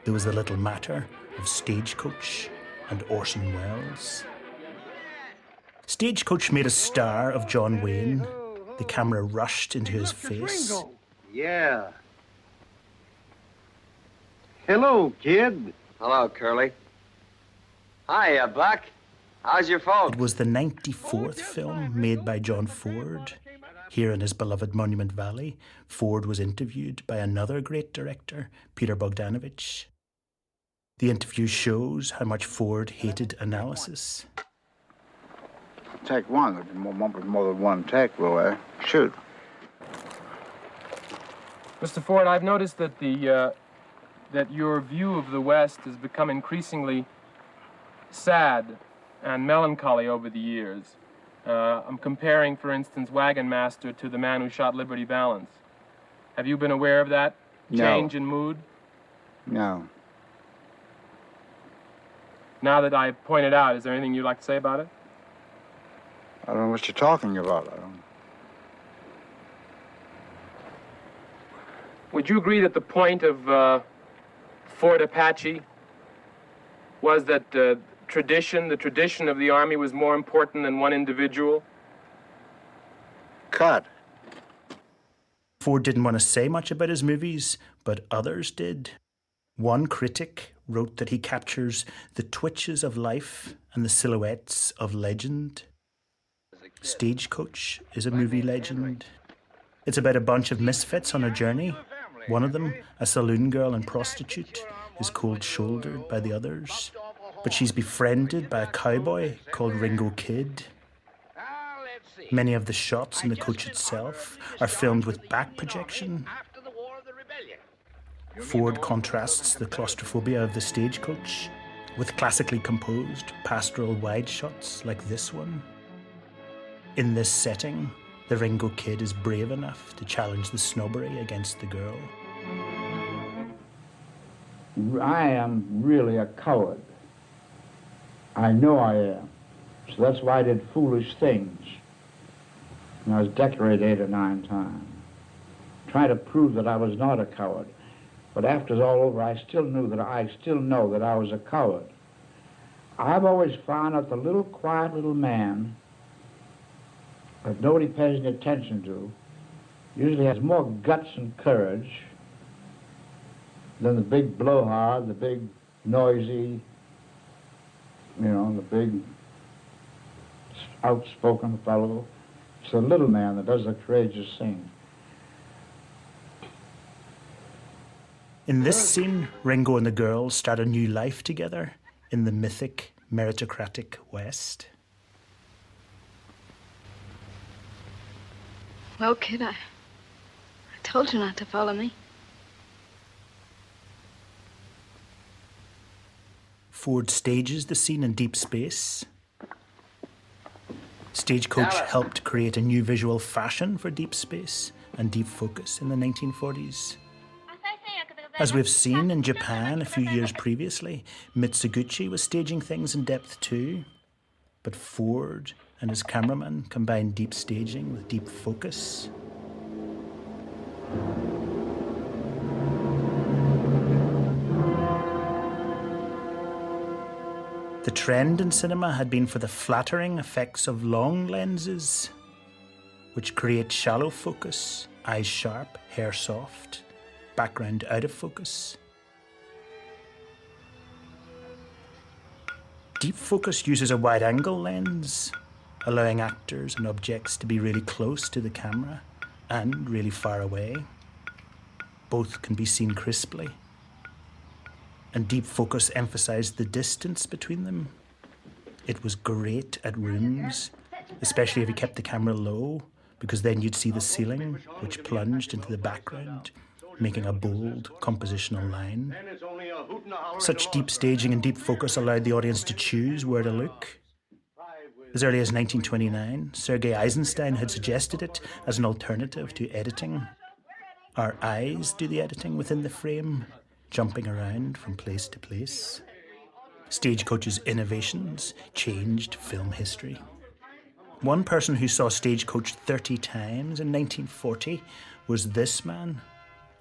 There was the little matter of Stagecoach and Orson Welles. Stagecoach made a star of John Wayne. The camera rushed into his face. Yeah. Hello, kid. Hello, Curly. Hiya, Buck. How's your folks? It was the 94th film made by John Ford. Here in his beloved Monument Valley, Ford was interviewed by another great director, Peter Bogdanovich. The interview shows how much Ford hated analysis. Take one. There won't be more than one take, will there? Shoot. Mr. Ford, I've noticed that that your view of the West has become increasingly sad and melancholy over the years. I'm comparing, for instance, Wagon Master to The Man Who Shot Liberty Valance. Have you been aware of that change in mood? No. Now that I've pointed out, is there anything you'd like to say about it? I don't know what you're talking about. Would you agree that the point of Fort Apache was that the tradition of the Army was more important than one individual? Cut. Ford didn't want to say much about his movies, but others did. One critic wrote that he captures the twitches of life and the silhouettes of legend. Stagecoach is a movie legend. It's about a bunch of misfits on a journey. One of them, a saloon girl and prostitute, is cold-shouldered by the others. But she's befriended by a cowboy called Ringo Kid. Many of the shots in the coach itself are filmed with back projection. Ford contrasts the claustrophobia of the Stagecoach with classically composed pastoral wide shots like this one. In this setting, the Ringo Kid is brave enough to challenge the snobbery against the girl. I am really a coward. I know I am. So that's why I did foolish things. And I was decorated 8 or 9 times. Trying to prove that I was not a coward. But after it's all over, I still know that I was a coward. I've always found out the little quiet little man that nobody pays any attention to usually has more guts and courage than the big blowhard, the big noisy, the big outspoken fellow. It's the little man that does the courageous thing. In this scene, Ringo and the girl start a new life together in the mythic, meritocratic West. Well, kid, I told you not to follow me. Ford stages the scene in deep space. Stagecoach helped create a new visual fashion for deep space and deep focus in the 1940s. As we've seen in Japan a few years previously, Mitsuguchi was staging things in depth too. But Ford and his cameraman combined deep staging with deep focus. The trend in cinema had been for the flattering effects of long lenses, which create shallow focus, eyes sharp, hair soft, background out of focus. Deep focus uses a wide-angle lens, allowing actors and objects to be really close to the camera and really far away. Both can be seen crisply. And deep focus emphasized the distance between them. It was great at rooms, especially if you kept the camera low, because then you'd see the ceiling, which plunged into the background, making a bold compositional line. Such deep staging and deep focus allowed the audience to choose where to look. As early as 1929, Sergei Eisenstein had suggested it as an alternative to editing. Our eyes do the editing within the frame, jumping around from place to place. Stagecoach's innovations changed film history. One person who saw Stagecoach 30 times in 1940 was this man,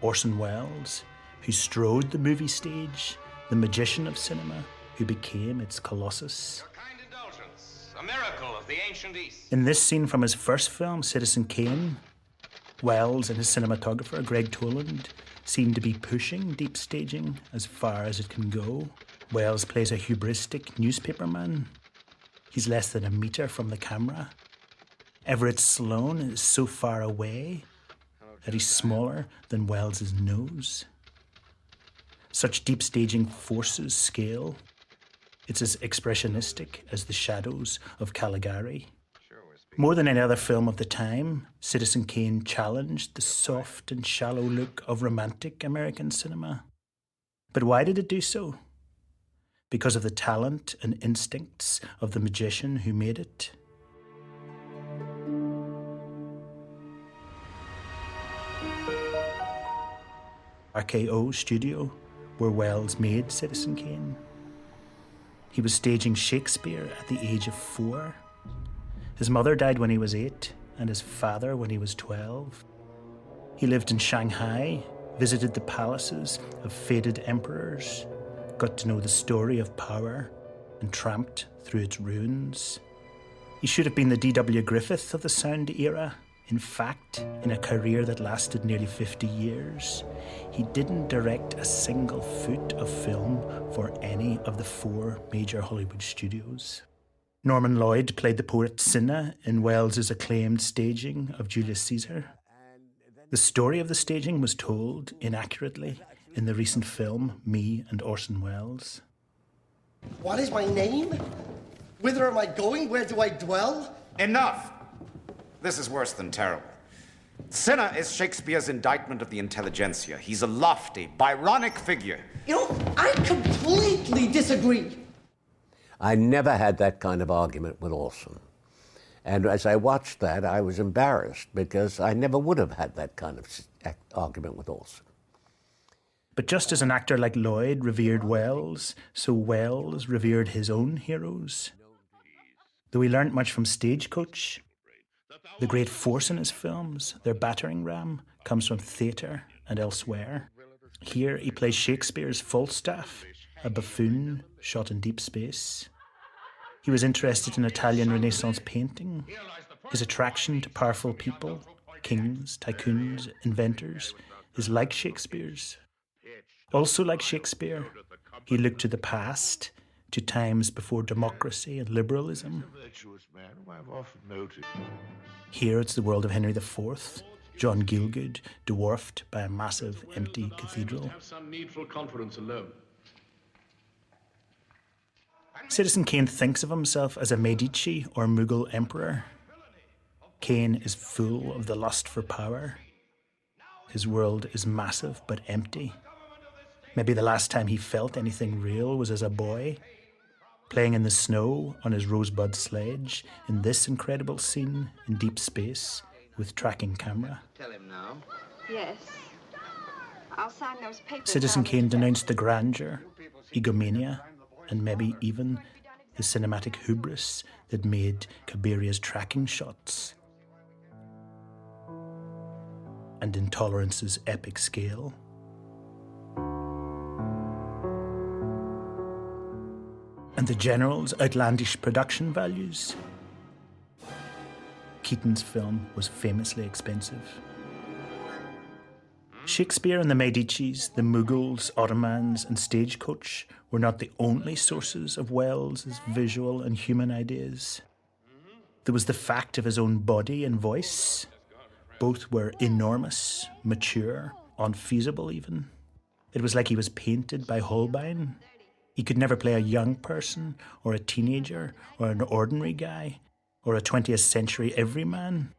Orson Welles, who strode the movie stage, the magician of cinema, who became its colossus. Your kind indulgence, a miracle of the ancient East. In this scene from his first film, Citizen Kane, Wells and his cinematographer, Greg Toland, seem to be pushing deep staging as far as it can go. Wells plays a hubristic newspaperman. He's less than a metre from the camera. Everett Sloane is so far away that he's smaller than Wells's nose. Such deep staging forces scale. It's as expressionistic as the shadows of Caligari. More than any other film of the time, Citizen Kane challenged the soft and shallow look of romantic American cinema. But why did it do so? Because of the talent and instincts of the magician who made it. RKO Studio, where Wells made Citizen Kane. He was staging Shakespeare at the age of 4. His mother died when he was 8, and his father when he was 12. He lived in Shanghai, visited the palaces of faded emperors, got to know the story of power, and tramped through its ruins. He should have been the D.W. Griffith of the sound era. In fact, in a career that lasted nearly 50 years, he didn't direct a single foot of film for any of the 4 major Hollywood studios. Norman Lloyd played the poet Cinna in Wells's acclaimed staging of Julius Caesar. The story of the staging was told inaccurately in the recent film Me and Orson Welles. What is my name? Whither am I going? Where do I dwell? Enough! This is worse than terrible. Cinna is Shakespeare's indictment of the intelligentsia. He's a lofty, Byronic figure. You know, I completely disagree. I never had that kind of argument with Orson. And as I watched that, I was embarrassed because I never would have had that kind of argument with Orson. But just as an actor like Lloyd revered Wells, so Wells revered his own heroes. Though he learnt much from Stagecoach, the great force in his films, their battering ram, comes from theatre and elsewhere. Here he plays Shakespeare's Falstaff, a buffoon shot in deep space. He was interested in Italian Renaissance painting. His attraction to powerful people, kings, tycoons, inventors, is like Shakespeare's. Also like Shakespeare, he looked to the past, to times before democracy and liberalism. Here it's the world of Henry IV, John Gielgud, dwarfed by a massive empty cathedral. Citizen Kane thinks of himself as a Medici or Mughal emperor. Kane is full of the lust for power. His world is massive but empty. Maybe the last time he felt anything real was as a boy, playing in the snow on his rosebud sledge in this incredible scene in deep space with tracking camera. Tell him now. Yes. I'll sign those papers. Citizen Kane denounced the grandeur, egomania, and maybe even the cinematic hubris that made Kabiria's tracking shots and Intolerance's epic scale. And the General's outlandish production values. Keaton's film was famously expensive. Shakespeare and the Medicis, the Mughals, Ottomans, and Stagecoach were not the only sources of Wells's visual and human ideas. There was the fact of his own body and voice. Both were enormous, mature, unfeasible even. It was like he was painted by Holbein. He could never play a young person, or a teenager, or an ordinary guy, or a 20th century everyman.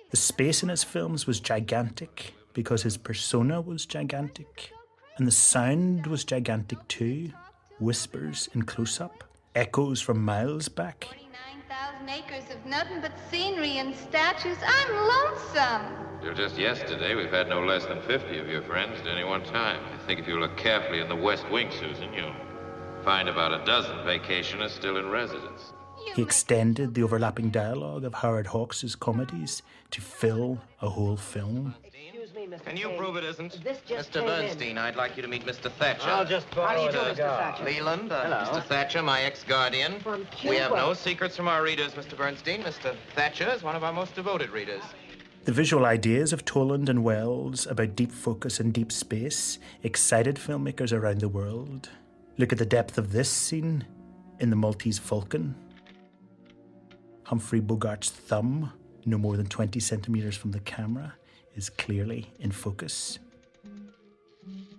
The space in his films was gigantic because his persona was gigantic. And the sound was gigantic too. Whispers in close-up, echoes from miles back. 49,000 acres of nothing but scenery and statues. I'm lonesome. Till just yesterday, we've had no less than 50 of your friends at any one time. I think if you look carefully in the West Wing, Susan, you'll find about a dozen vacationers still in residence. He extended the overlapping dialogue of Howard Hawks' comedies to fill a whole film. Excuse me, Mr. Can you Kane. prove it isn't? This just Mr. came Bernstein, I'd like you to meet Mr. Thatcher. I'll just How do you do, Mr. Thatcher? Leland, Hello. Mr. Thatcher, my ex-guardian. From We have Cuba. no secrets from our readers, Mr. Bernstein. Mr. Thatcher is one of our most devoted readers. The visual ideas of Toland and Wells about deep focus and deep space excited filmmakers around the world. Look at the depth of this scene in the Maltese Falcon. Humphrey Bogart's thumb, no more than 20 centimeters from the camera, is clearly in focus.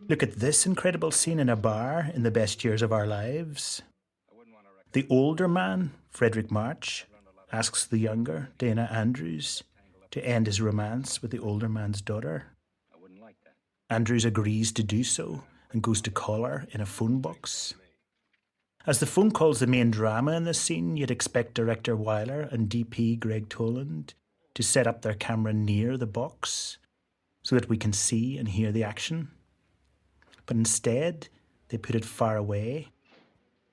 Look at this incredible scene in a bar in The Best Years of Our Lives. The older man, Frederick March, asks the younger, Dana Andrews, to end his romance with the older man's daughter. Andrews agrees to do so and goes to call her in a phone box. As the phone call's the main drama in this scene, you'd expect director Wyler and DP Greg Toland to set up their camera near the box so that we can see and hear the action. But instead, they put it far away,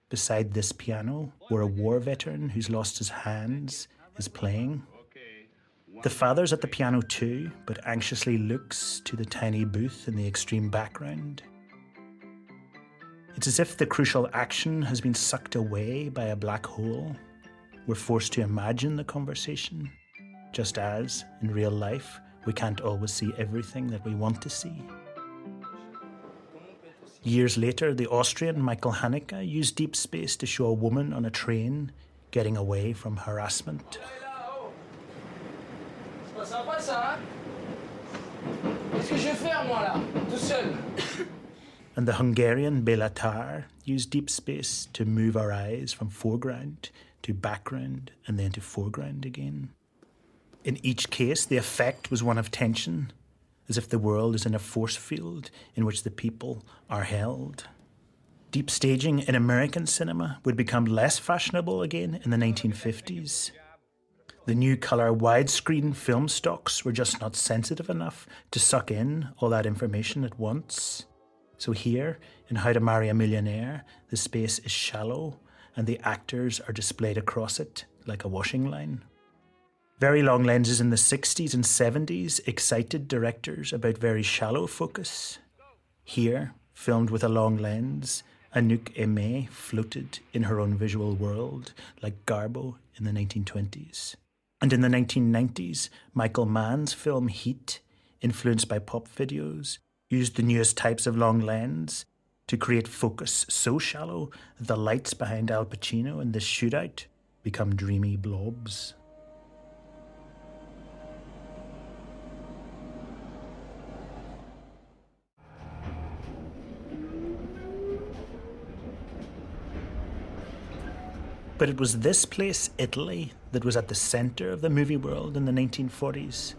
beside this piano, where a war veteran who's lost his hands is playing. The father's at the piano too, but anxiously looks to the tiny booth in the extreme background. It's as if the crucial action has been sucked away by a black hole. We're forced to imagine the conversation, just as, in real life, we can't always see everything that we want to see. Years later, the Austrian Michael Haneke used deep space to show a woman on a train getting away from harassment. And the Hungarian Béla Tar used deep space to move our eyes from foreground to background and then to foreground again. In each case, the effect was one of tension, as if the world is in a force field in which the people are held. Deep staging in American cinema would become less fashionable again in the 1950s. The new colour widescreen film stocks were just not sensitive enough to suck in all that information at once. So here, in How to Marry a Millionaire, the space is shallow and the actors are displayed across it like a washing line. Very long lenses in the 60s and 70s excited directors about very shallow focus. Here, filmed with a long lens, Anouk Aimée floated in her own visual world like Garbo in the 1920s. And in the 1990s, Michael Mann's film Heat, influenced by pop videos, used the newest types of long lens to create focus so shallow that the lights behind Al Pacino in this shootout become dreamy blobs. But it was this place, Italy, that was at the centre of the movie world in the 1940s.